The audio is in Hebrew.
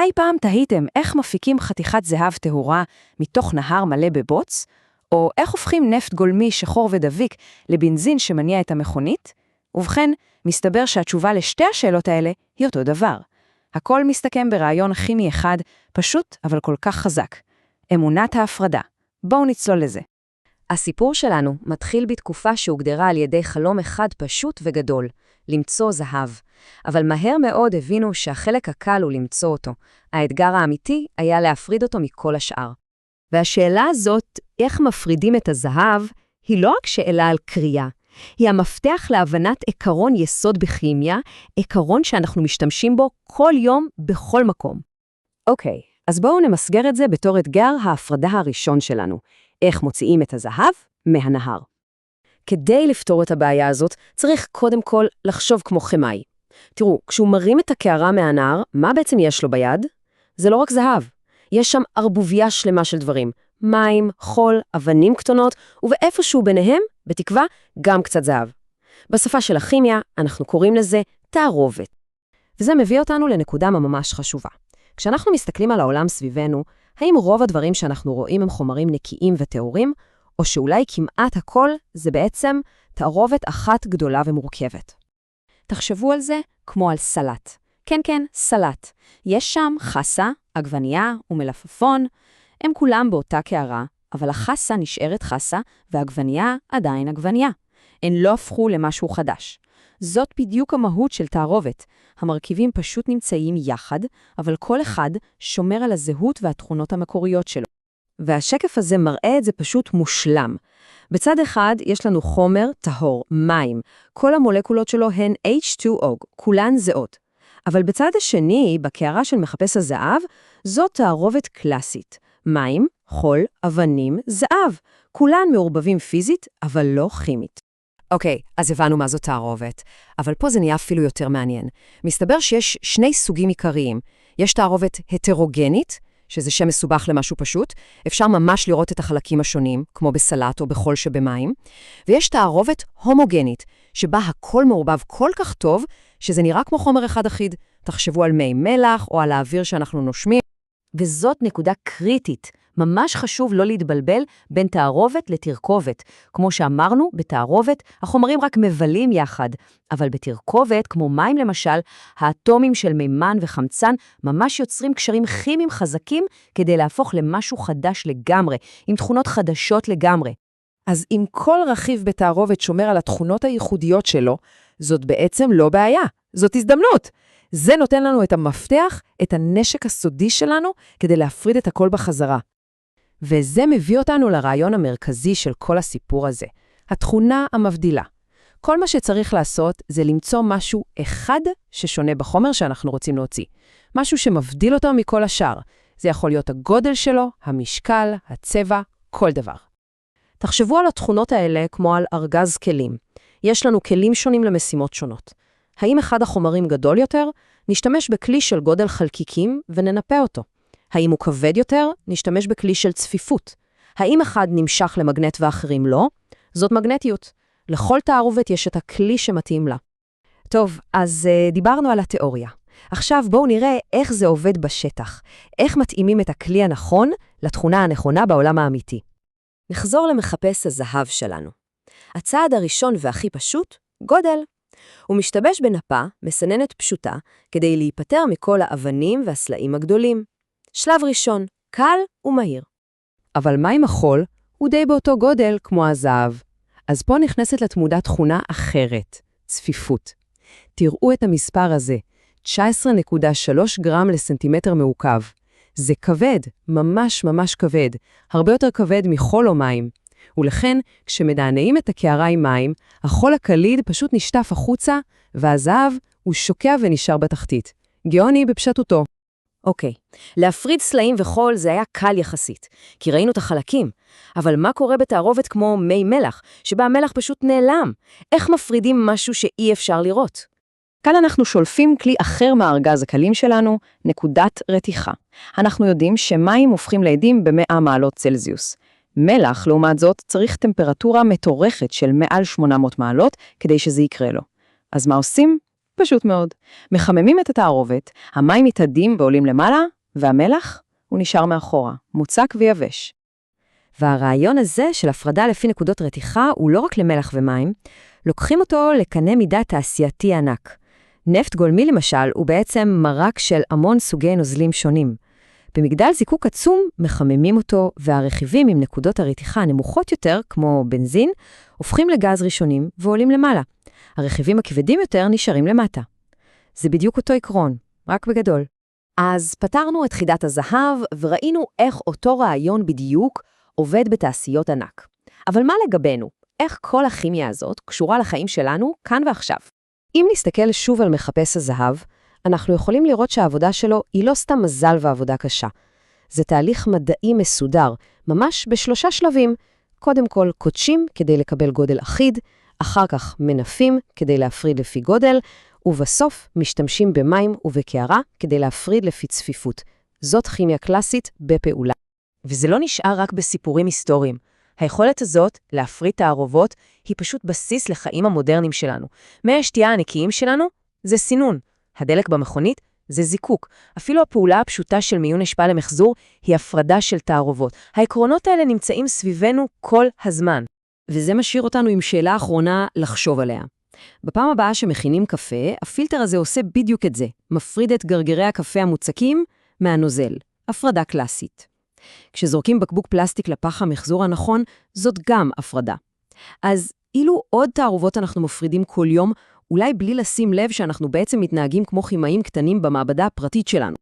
אי פעם תהיתם איך מפיקים חתיכת זהב טהורה מתוך נהר מלא בבוץ? או איך הופכים נפט גולמי שחור ודביק לבנזין שמניע את המכונית? ובכן, מסתבר שהתשובה לשתי השאלות האלה היא אותו דבר. הכל מסתכם ברעיון כימי אחד, פשוט אבל כל כך חזק. אמונת ההפרדה. בואו נצלול לזה. הסיפור שלנו מתחיל בתקופה שהוגדרה על ידי חלום אחד פשוט וגדול, למצוא זהב. אבל מהר מאוד הבינו שהחלק הקל הוא למצוא אותו. האתגר האמיתי היה להפריד אותו מכל השאר. והשאלה הזאת, איך מפרידים את הזהב, היא לא רק שאלה על קריאה. היא המפתח להבנת עקרון יסוד בכימיה, עקרון שאנחנו משתמשים בו כל יום בכל מקום. אוקיי, אז בואו נמסגר את זה בתור אתגר ההפרדה הראשון שלנו. איך מוציאים את הזהב מהנהר. כדי לפתור את הבעיה הזאת, צריך קודם כל לחשוב כמו כימאי. תראו, כשהוא מרים את הקערה מהנהר, מה בעצם יש לו ביד? זה לא רק זהב. יש שם ערבוביה שלמה של דברים. מים, חול, אבנים קטנות, ובאיפשהו ביניהם, בתקווה, גם קצת זהב. בשפה של הכימיה, אנחנו קוראים לזה תערובת. וזה מביא אותנו לנקודה ממש חשובה. כשאנחנו מסתכלים על העולם סביבנו, האם רוב הדברים שאנחנו רואים הם חומרים נקיים וטהורים, או שאולי כמעט הכל זה בעצם תערובת אחת גדולה ומורכבת. תחשבו על זה כמו על סלט. כן, כן, סלט. יש שם חסה, עגבנייה ומלפפון, הם כולם באותה קערה, אבל החסה נשארת חסה והעגבנייה עדיין עגבנייה. הן לא הפכו למשהו חדש. זאת בדיוק המהות של תערובת. המרכיבים פשוט נמצאים יחד, אבל כל אחד שומר על הזהות והתכונות המקוריות שלו. והשקף הזה מראה את זה פשוט מושלם. בצד אחד יש לנו חומר טהור, מים. כל המולקולות שלו הן H2O, כולן זהות. אבל בצד השני, בקערה של מחפש הזהב, זו תערובת קלאסית. מים, חול, אבנים, זהב. כולן מעורבבים פיזית, אבל לא כימית. אוקיי, אז הבנו מה זו תערובת. אבל פה זה נהיה אפילו יותר מעניין. מסתבר שיש שני סוגים עיקריים. יש תערובת הטרוגנית, שזה שם מסובך למשהו פשוט. אפשר ממש לראות את החלקים השונים, כמו בסלט או בחול שבמים. ויש תערובת הומוגנית, שבה הכל מעורבב כל כך טוב, שזה נראה כמו חומר אחד אחיד. תחשבו על מי מלח או על האוויר שאנחנו נושמים. וזאת נקודה קריטית. ממש חשוב לא להתבלבל בין תערובת לתרכובת. כמו שאמרנו, בתערובת החומרים רק מבלים יחד, אבל בתרכובת, כמו מים למשל, האטומים של מימן וחמצן ממש יוצרים קשרים כימיים חזקים כדי להפוך למשהו חדש לגמרי, עם תכונות חדשות לגמרי. אז אם כל רכיב בתערובת שומר על התכונות הייחודיות שלו, זאת בעצם לא בעיה, זאת הזדמנות. זה נותן לנו את המפתח, את הנשק הסודי שלנו, כדי להפריד את הכל בחזרה. וזה מביא אותנו לרעיון המרכזי של כל הסיפור הזה, התכונה המבדילה. כל מה שצריך לעשות זה למצוא משהו אחד ששונה בחומר שאנחנו רוצים להוציא. משהו שמבדיל אותו מכל השאר. זה יכול להיות הגודל שלו, המשקל, הצבע, כל דבר. תחשבו על התכונות האלה כמו על ארגז כלים. יש לנו כלים שונים למשימות שונות. האם אחד החומרים גדול יותר? נשתמש בכלי של גודל חלקיקים וננפה אותו. האם הוא כבד יותר? נשתמש בכלי של צפיפות. האם אחד נמשך למגנט ואחרים לא? זאת מגנטיות. לכל תערובת יש את הכלי שמתאים לה. טוב, אז דיברנו על התיאוריה. עכשיו בואו נראה איך זה עובד בשטח. איך מתאימים את הכלי הנכון לתכונה הנכונה בעולם האמיתי. נחזור למחפש הזהב שלנו. הצעד הראשון והכי פשוט, גודל. הוא משתמש בנפה, מסננת פשוטה, כדי להיפטר מכל האבנים והסלעים הגדולים. שלב ראשון, קל ומהיר. אבל מה עם החול? הוא די באותו גודל כמו הזהב. אז פה נכנסת לתמונה תכונה אחרת, צפיפות. תראו את המספר הזה, 19.3 גרם לסנטימטר מעוקב. זה כבד, ממש ממש כבד, הרבה יותר כבד מחול או מים. ולכן, כשמדענעים את הקערה עם מים, החול הקליד פשוט נשטף החוצה, והזהב הוא שוקע ונשאר בתחתית. גאוני בפשטותו. אוקיי, להפריד סלעים וחול זה היה קל יחסית, כי ראינו את החלקים. אבל מה קורה בתערובת כמו מי מלח, שבה המלח פשוט נעלם? איך מפרידים משהו שאי אפשר לראות? כאן אנחנו שולפים כלי אחר מהארגז הכלים שלנו, נקודת רתיחה. אנחנו יודעים שמים הופכים לעדים ב100 מעלות צלזיוס. מלח, לעומת זאת, צריך טמפרטורה מטורפת של מעל 800 מעלות כדי שזה יקרה לו. אז מה עושים? פשוט מאוד. מחממים את התערובת, המים מתאדים ועולים למעלה, והמלח הוא נשאר מאחורה, מוצק ויבש. והרעיון הזה של הפרדה לפי נקודות רתיחה הוא לא רק למלח ומים, לוקחים אותו לקנה מידה תעשייתי ענק. נפט גולמי למשל הוא בעצם מרק של המון סוגי נוזלים שונים. במגדל זיקוק עצום מחממים אותו, והרכיבים עם נקודות הרתיחה הנמוכות יותר, כמו בנזין, הופכים לגז ראשונים ועולים למעלה. הרכיבים הכבדים יותר נשארים למטה. זה בדיוק אותו עקרון, רק בגדול. אז פתרנו את חידת הזהב וראינו איך אותו רעיון בדיוק עובד בתעשיות ענק. אבל מה לגבינו? איך כל הכימיה הזאת קשורה לחיים שלנו כאן ועכשיו? אם נסתכל שוב על מחפש הזהב, אנחנו יכולים לראות שהעבודה שלו היא לא סתם מזל ועבודה קשה. זה תהליך מדעי מסודר, ממש בשלושה שלבים. קודם כל קודשים כדי לקבל גודל אחיד, אחר כך מנפים כדי להפריד לפי גודל, ובסוף משתמשים במים ובקערה כדי להפריד לפי צפיפות. זאת כימיה קלאסית בפעולה. וזה לא נשאר רק בסיפורים היסטוריים. היכולת הזאת להפריד תערובות היא פשוט בסיס לחיים המודרניים שלנו. מי השתייה הנקיים שלנו זה סינון. הדלק במכונית זה זיקוק. אפילו הפעולה הפשוטה של מיון אשפה למחזור היא הפרדה של תערובות. העקרונות האלה נמצאים סביבנו כל הזמן. וזה משאיר אותנו עם שאלה אחרונה לחשוב עליה. בפעם הבאה שמכינים קפה, הפילטר הזה עושה בדיוק את זה. מפריד את גרגרי הקפה המוצקים מהנוזל. הפרדה קלאסית. כשזורקים בקבוק פלסטיק לפח המחזור הנכון, זאת גם הפרדה. אז אילו עוד תערובות אנחנו מפרידים כל יום, אולי בלי לשים לב שאנחנו בעצם מתנהגים כמו כימאים קטנים במעבדה הפרטית שלנו.